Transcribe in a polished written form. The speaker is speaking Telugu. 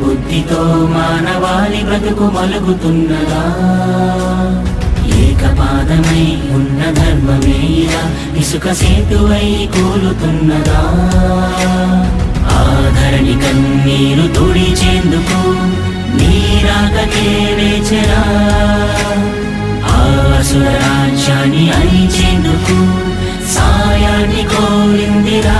బుద్ధితో మానవాళి బ్రతుకు మలుగుతున్నదా? ఏకపాదమై ఉన్న ధర్మమే ఇలా ఇసుక సేతువై కూలుతున్నదా? ఆధరణి కన్నీరు తుడిచేందుకు నీరాకతే వేచరా, ఆసుర రాజ్యాన్ని అణిచేందుకు సాయాన్ని కోరిందిరా.